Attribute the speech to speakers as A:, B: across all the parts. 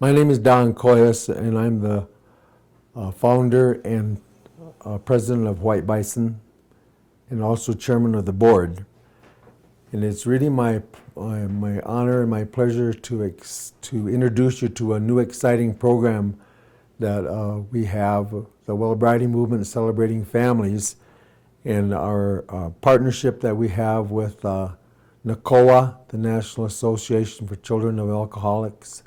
A: My name is Don Coyas, and I'm the founder and president of White Bison, and also chairman of the board. And it's really my honor and my pleasure to introduce you to a new exciting program that we have, the Wellbriety Movement Celebrating Families, and our partnership that we have with NACOA, the National Association for Children of Alcoholics,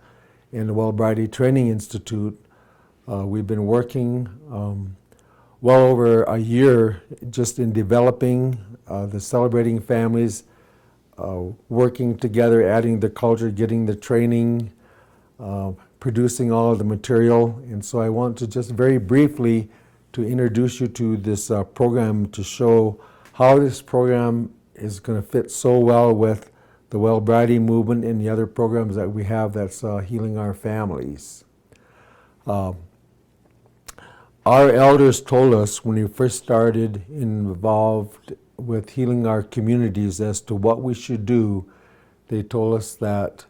A: and the Wellbriety Training Institute. We've been working well over a year just in developing the Celebrating Families, working together, adding the culture, getting the training, producing all of the material. And so I want to just very briefly to introduce you to this program to show how this program is going to fit so well with the Wellbriety movement and the other programs that we have that's healing our families. Our elders told us when we first started involved with healing our communities as to what we should do. They told us that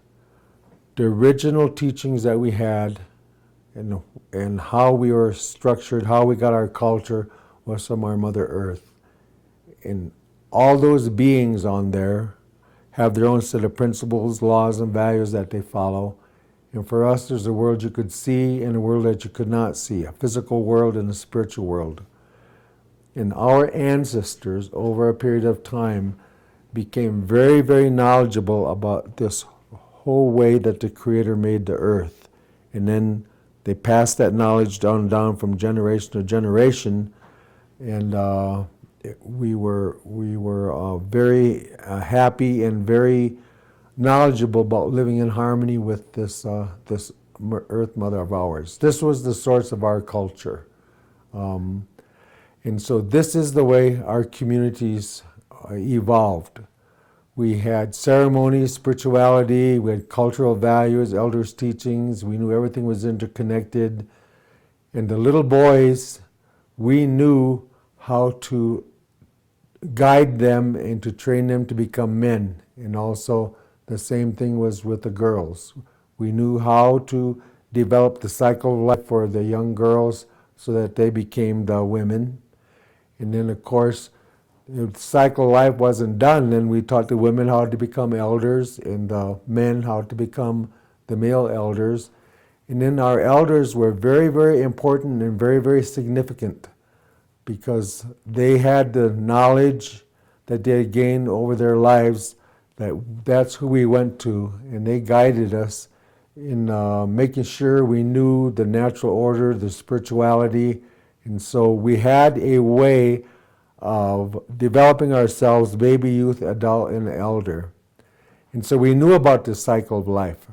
A: the original teachings that we had and how we were structured, how we got our culture, was from our Mother Earth. And all those beings on there have their own set of principles, laws, and values that they follow. And for us, there's a world you could see and a world that you could not see, a physical world and a spiritual world. And our ancestors, over a period of time, became very, very knowledgeable about this whole way that the Creator made the earth. And then they passed that knowledge down from generation to generation, and we were very happy and very knowledgeable about living in harmony with this Earth Mother of ours. This was the source of our culture. And so this is the way our communities evolved. We had ceremonies, spirituality, we had cultural values, elders' teachings, we knew everything was interconnected. And the little boys, we knew how to guide them and to train them to become men. And also the same thing was with the girls. We knew how to develop the cycle of life for the young girls so that they became the women. And then of course, if the cycle of life wasn't done, then we taught the women how to become elders and the men how to become the male elders. And then our elders were very, very important and very, very significant because they had the knowledge that they had gained over their lives. That's who we went to, and they guided us in making sure we knew the natural order, the spirituality. And so we had a way of developing ourselves, baby, youth, adult, and elder. And so we knew about the cycle of life.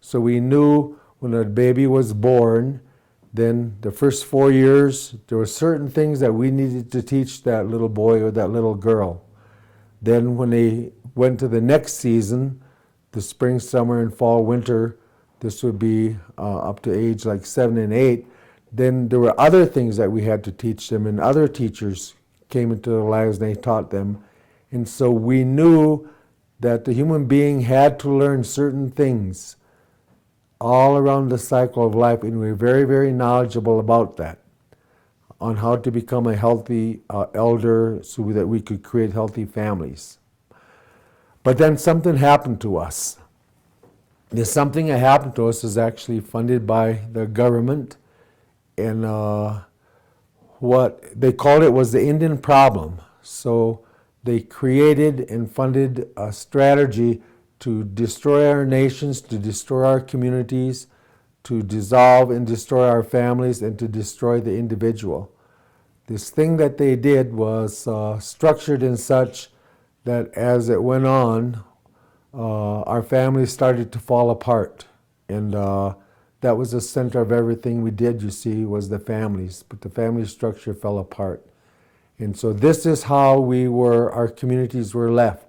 A: So we knew when a baby was born, then the first 4 years, there were certain things that we needed to teach that little boy or that little girl. Then when they went to the next season, the spring, summer, and fall, winter, this would be up to age like 7 and 8, then there were other things that we had to teach them, and other teachers came into their lives and they taught them. And so we knew that the human being had to learn certain things all around the cycle of life, and we were very, very knowledgeable about that, on how to become a healthy elder so that we could create healthy families. But then something happened to us. This something that happened to us is actually funded by the government, and what they called it was the Indian problem. So they created and funded a strategy to destroy our nations, to destroy our communities, to dissolve and destroy our families, and to destroy the individual. This thing that they did was structured in such that as it went on, our families started to fall apart. And that was the center of everything we did, you see, was the families. But the family structure fell apart. And so this is how our communities were left.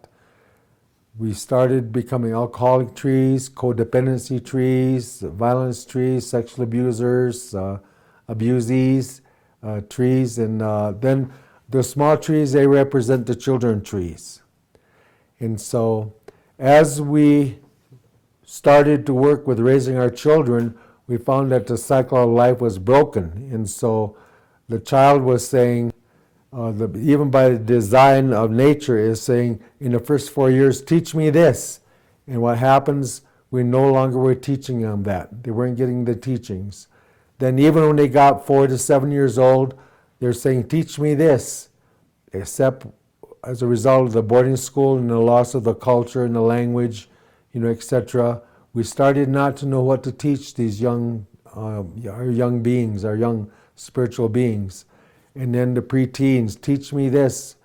A: We started becoming alcoholic trees, codependency trees, violence trees, sexual abusers, abusees trees, and then the small trees, they represent the children trees. And so as we started to work with raising our children, we found that the cycle of life was broken. And so the child was saying, even by the design of nature, is saying, in the first 4 years, teach me this. And what happens, we no longer were teaching them that. They weren't getting the teachings. Then even when they got 4 to 7 years old, they're saying, teach me this. Except as a result of the boarding school and the loss of the culture and the language, etc., we started not to know what to teach these our young beings, our young spiritual beings. And then the preteens, teach me this.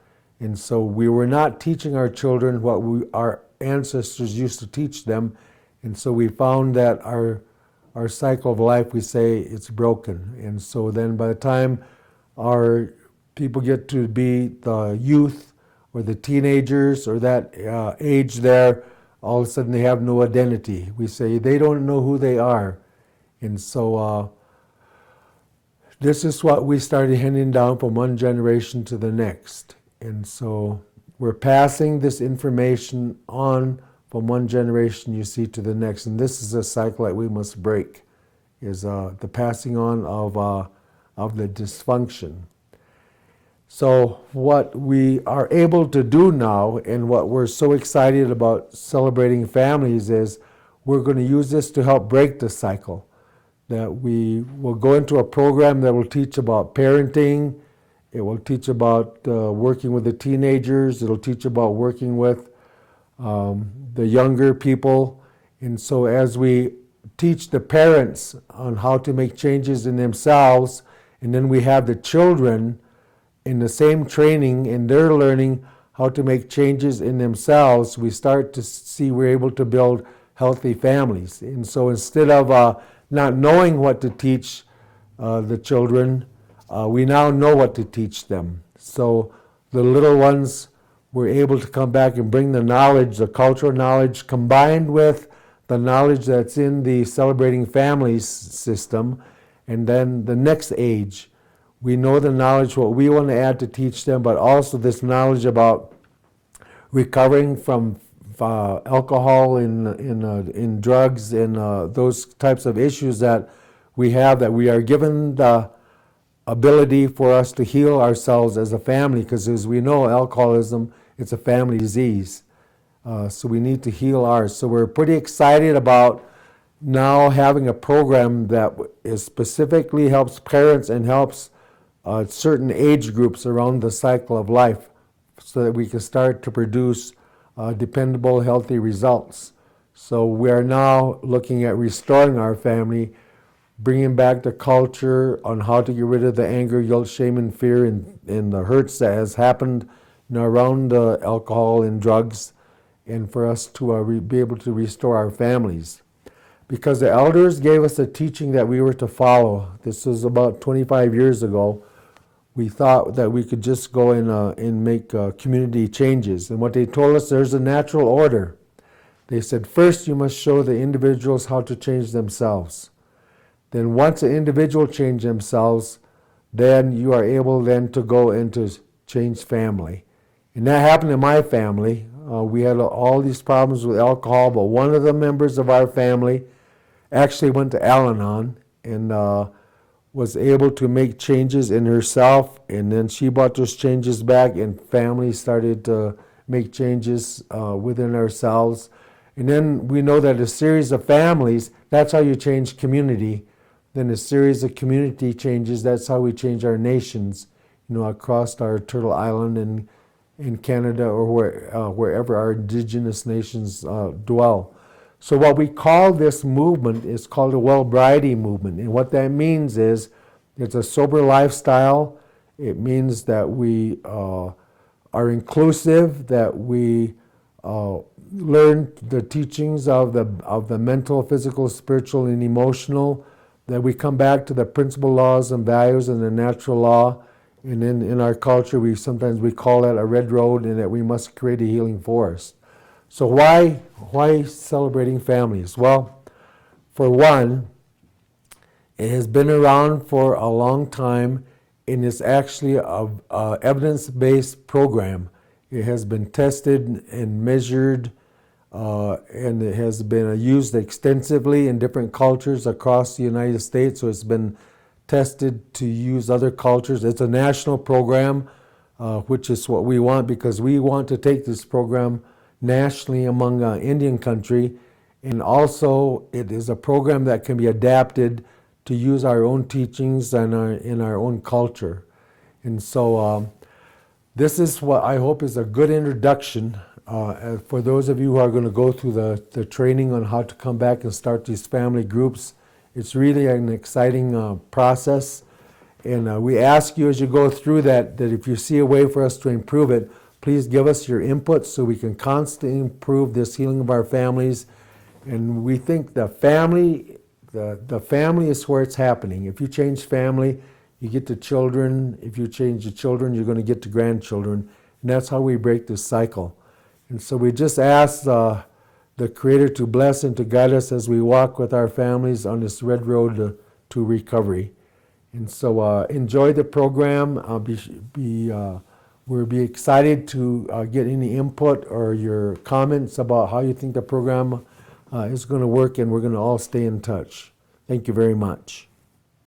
A: And so we were not teaching our children what our ancestors used to teach them. And so we found that our cycle of life, we say it's broken. And so then by the time our people get to be the youth or the teenagers or that age there, all of a sudden they have no identity. We say they don't know who they are. And so this is what we started handing down from one generation to the next. And so we're passing this information on from one generation, you see, to the next. And this is a cycle that we must break, is the passing on of the dysfunction. So what we are able to do now, and what we're so excited about celebrating families, is we're going to use this to help break the cycle. That we will go into a program that will teach about parenting, it will teach about working with the teenagers, it'll teach about working with the younger people. And so as we teach the parents on how to make changes in themselves, and then we have the children in the same training, and they're learning how to make changes in themselves, we start to see we're able to build healthy families. And so instead of not knowing what to teach the children, we now know what to teach them. So the little ones were able to come back and bring the knowledge, the cultural knowledge, combined with the knowledge that's in the Celebrating Families system. And then the next age, we know the knowledge, what we want to add to teach them, but also this knowledge about recovering from alcohol in drugs and those types of issues that we have, that we are given the ability for us to heal ourselves as a family, because as we know, alcoholism, it's a family disease. So we need to heal ours. So we're pretty excited about now having a program that is specifically helps parents and helps certain age groups around the cycle of life, so that we can start to produce dependable, healthy results. So we are now looking at restoring our family, bringing back the culture on how to get rid of the anger, guilt, shame, and fear, and the hurts that has happened around alcohol and drugs, and for us to be able to restore our families. Because the elders gave us a teaching that we were to follow. This was about 25 years ago. We thought that we could just go and make community changes. And what they told us, there's a natural order. They said, first you must show the individuals how to change themselves. Then once an individual change themselves, then you are able then to go into change family. And that happened in my family. We had all these problems with alcohol, but one of the members of our family actually went to Al-Anon and was able to make changes in herself, and then she brought those changes back, and families started to make changes within ourselves. And then we know that a series of families, that's how you change community. Then a series of community changes, that's how we change our nations, across our Turtle Island and in Canada or wherever our indigenous nations dwell. So what we call this movement is called a Wellbriety movement. And what that means is it's a sober lifestyle. It means that we are inclusive, that we learn the teachings of the mental, physical, spiritual, and emotional, that we come back to the principal laws and values and the natural law. And then in our culture, sometimes we call that a red road, and that we must create a healing forest. So why celebrating families? Well, for one, it has been around for a long time, and it's actually an evidence-based program. It has been tested and measured and it has been used extensively in different cultures across the United States, so it's been tested to use other cultures. It's a national program, which is what we want, because we want to take this program nationally among Indian country, and also it is a program that can be adapted to use our own teachings and in our own culture. And so this is what I hope is a good introduction for those of you who are going to go through the training on how to come back and start these family groups. It's really an exciting process, and we ask you as you go through that if you see a way for us to improve it, please give us your input so we can constantly improve this healing of our families. And we think the family is where it's happening. If you change family, you get to children. If you change the children, you're going to get to grandchildren. And that's how we break this cycle. And so we just ask the Creator to bless and to guide us as we walk with our families on this red road to recovery. And so enjoy the program. We'll be excited to get any input or your comments about how you think the program is going to work, and we're going to all stay in touch. Thank you very much.